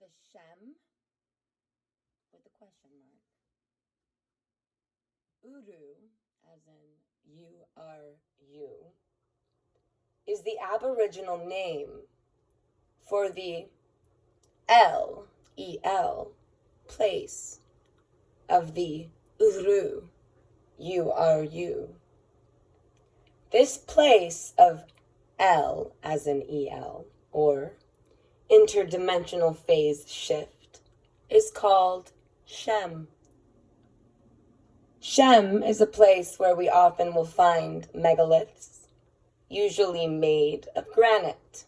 The Shem, with a question mark. Uru, as in you are you, is the Aboriginal name for the El place of the Uru, you are you. This place of El, as in El, or interdimensional phase shift, is called Shem. Shem is a place where we often will find megaliths, usually made of granite.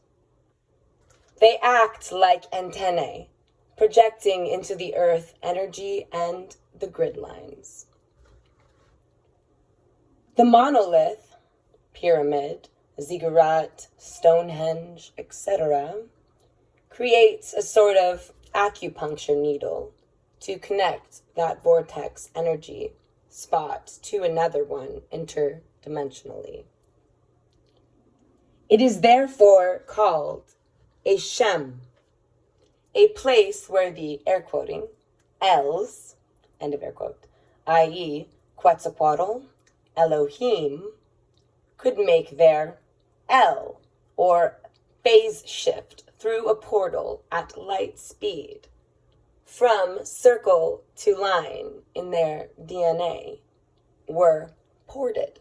They act like antennae, projecting into the earth energy and the grid lines. The monolith, pyramid, ziggurat, Stonehenge, etc., creates a sort of acupuncture needle to connect that vortex energy spot to another one interdimensionally. It is therefore called a Shem, a place where the, air quoting, Els, end of air quote, i.e. Quetzalcoatl, Elohim, could make their El, or phase shift through a portal at light speed, from circle to line in their DNA, were ported.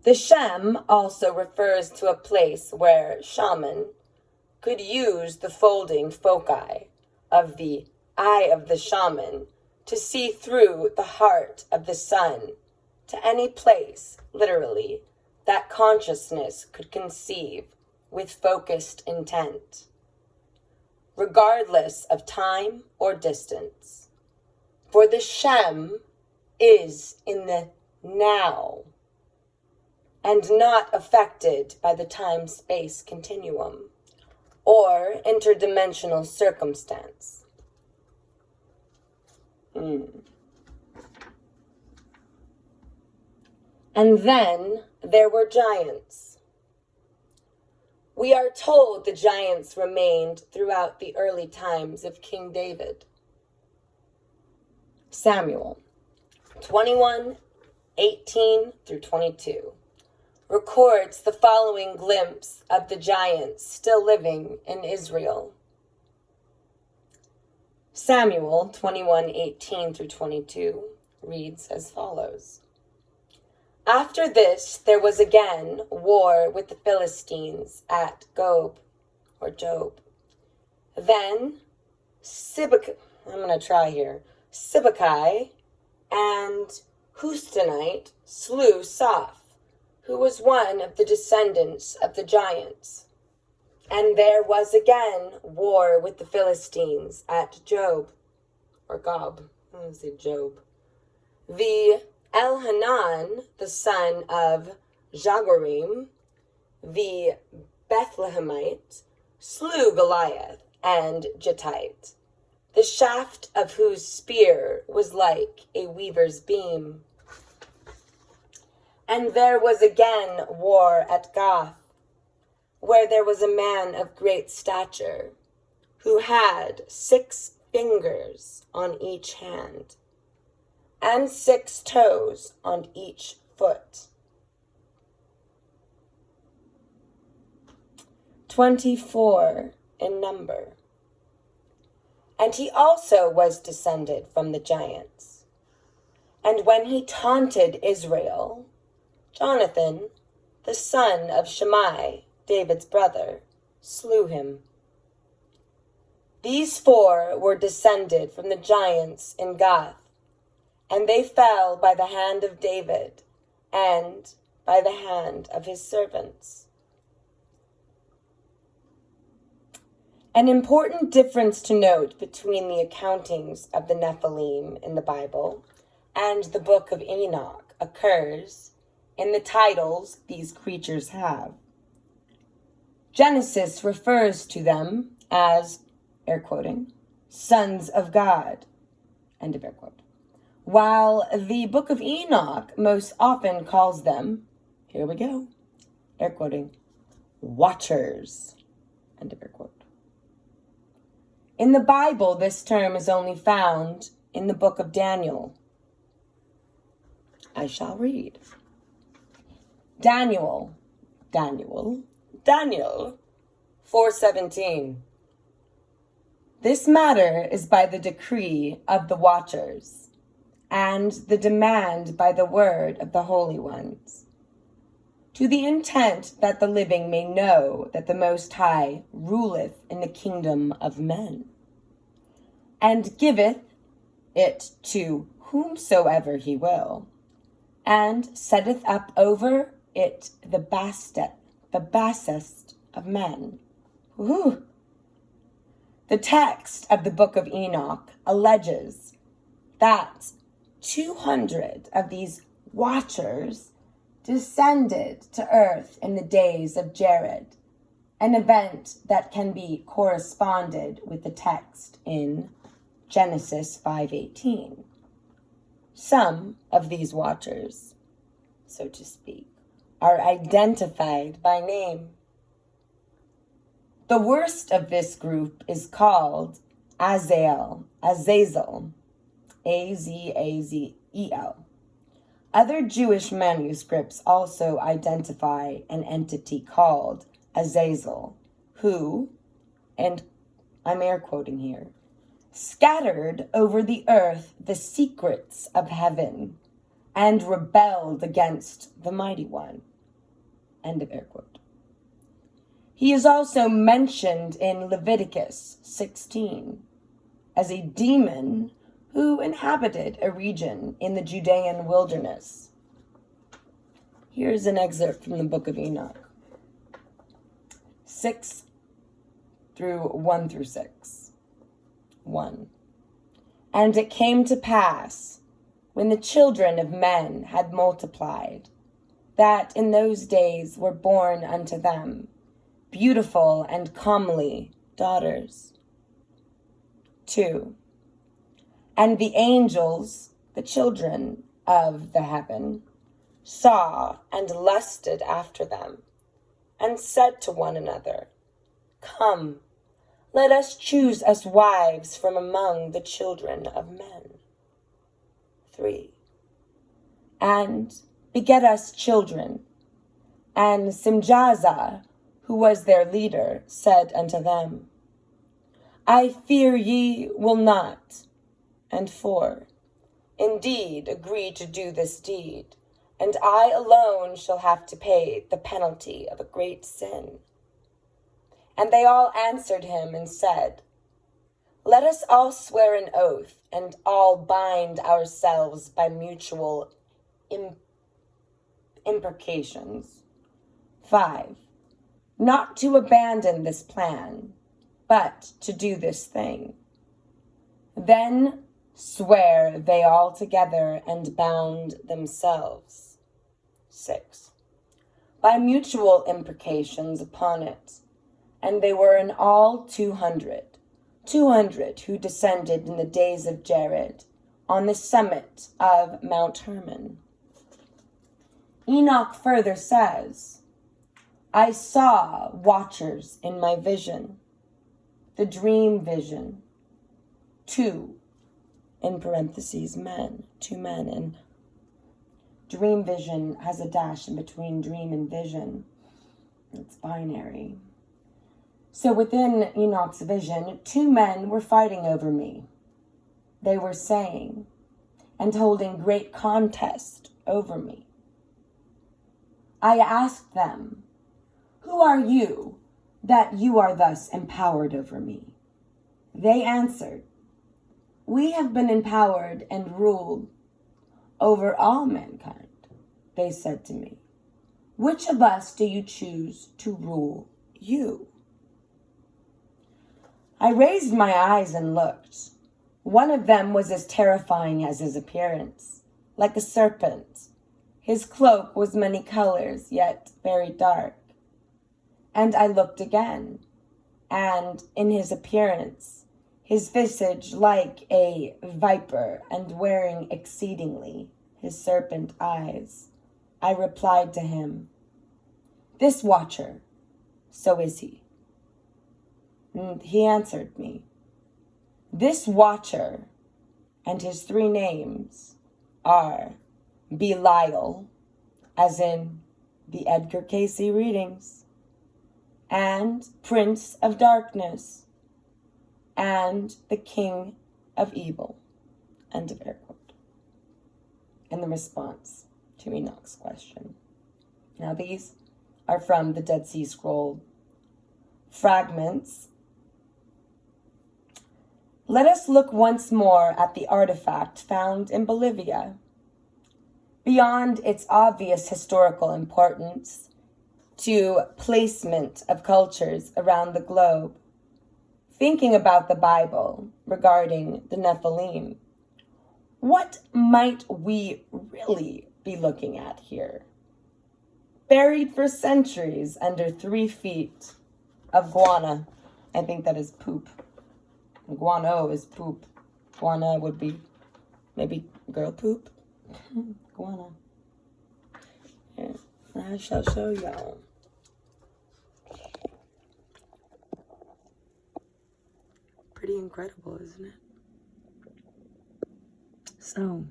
The Shem also refers to a place where shaman could use the folding foci of the eye of the shaman to see through the heart of the sun to any place, literally, that consciousness could conceive with focused intent, regardless of time or distance. For the Shem is in the now and not affected by the time-space continuum or interdimensional circumstance. And then there were giants. We are told the giants remained throughout the early times of King David. Samuel 21:18 through 22 records the following glimpse of the giants still living in Israel. Samuel 21:18 through 22 reads as follows. After this, there was again war with the Philistines at Gob, or Job. Then Sibbecai and Hustonite slew Soph, who was one of the descendants of the giants. And there was again war with the Philistines at Job, or Gob, I want to say Job. The Elhanan, the son of Jagorim, the Bethlehemite, slew Goliath and Gittite, the shaft of whose spear was like a weaver's beam. And there was again war at Gath, where there was a man of great stature, who had 6 fingers on each hand, and 6 toes on each foot. 24 in number. And he also was descended from the giants. And when he taunted Israel, Jonathan, the son of Shimei, David's brother, slew him. These 4 were descended from the giants in Gath, and they fell by the hand of David and by the hand of his servants. An important difference to note between the accountings of the Nephilim in the Bible and the book of Enoch occurs in the titles these creatures have. Genesis refers to them as, air quoting, sons of God, end of air quote, while the book of Enoch most often calls them, here we go, air quoting, watchers, end of air quote. In the Bible, this term is only found in the book of Daniel. I shall read. Daniel 4:17. This matter is by the decree of the watchers, and the demand by the word of the holy ones, to the intent that the living may know that the Most High ruleth in the kingdom of men, and giveth it to whomsoever he will, and setteth up over it the basest of men. Ooh. The text of the book of Enoch alleges that 200 of these watchers descended to earth in the days of Jared, an event that can be corresponded with the text in Genesis 5:18. Some of these watchers, so to speak, are identified by name. The worst of this group is called Azazel, A-Z-A-Z-E-L. Other Jewish manuscripts also identify an entity called Azazel, who, and I'm air quoting here, scattered over the earth the secrets of heaven and rebelled against the Mighty One. End of air quote. He is also mentioned in Leviticus 16 as a demon who inhabited a region in the Judean wilderness. Here's an excerpt from the book of Enoch, 1-6. 1. And it came to pass, when the children of men had multiplied, that in those days were born unto them beautiful and comely daughters. 2. And the angels, the children of the heaven, saw and lusted after them, and said to one another, Come, let us choose us wives from among the children of men. 3. And beget us children. And Simjaza, who was their leader, said unto them, I fear ye will not. And 4. Indeed, agree to do this deed, and I alone shall have to pay the penalty of a great sin. And they all answered him and said, Let us all swear an oath, and all bind ourselves by mutual imprecations. 5. Not to abandon this plan, but to do this thing. Then swear they all together and bound themselves. 6. By mutual imprecations upon it. And they were in all 200 who descended in the days of Jared on the summit of Mount Hermon. Enoch further says, I saw watchers in my vision, the dream vision, 2, in parentheses, men, 2 men, and dream vision has a dash in between dream and vision. It's binary. So within Enoch's vision, 2 men were fighting over me. They were saying and holding great contest over me. I asked them, Who are you that you are thus empowered over me? They answered, We have been empowered and ruled over all mankind. They said to me, Which of us do you choose to rule you? I raised my eyes and looked. One of them was as terrifying as his appearance, like a serpent. His cloak was many colors, yet very dark. And I looked again, and in his appearance, his visage like a viper, and wearing exceedingly his serpent eyes, I replied to him, This watcher, so is he. And he answered me, This watcher and his 3 names are Belial, as in the Edgar Cayce readings, and Prince of Darkness, and the King of Evil. End of air quote. And the response to Enoch's question. Now these are from the Dead Sea Scroll fragments. Let us look once more at the artifact found in Bolivia. Beyond its obvious historical importance to placement of cultures around the globe, thinking about the Bible regarding the Nephilim, what might we really be looking at here? Buried for centuries under 3 feet of guana. I think that is poop. Guano is poop. Guana would be maybe girl poop. Guana. Here, I shall show y'all. Pretty incredible, isn't it? So,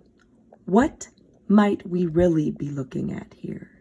what might we really be looking at here?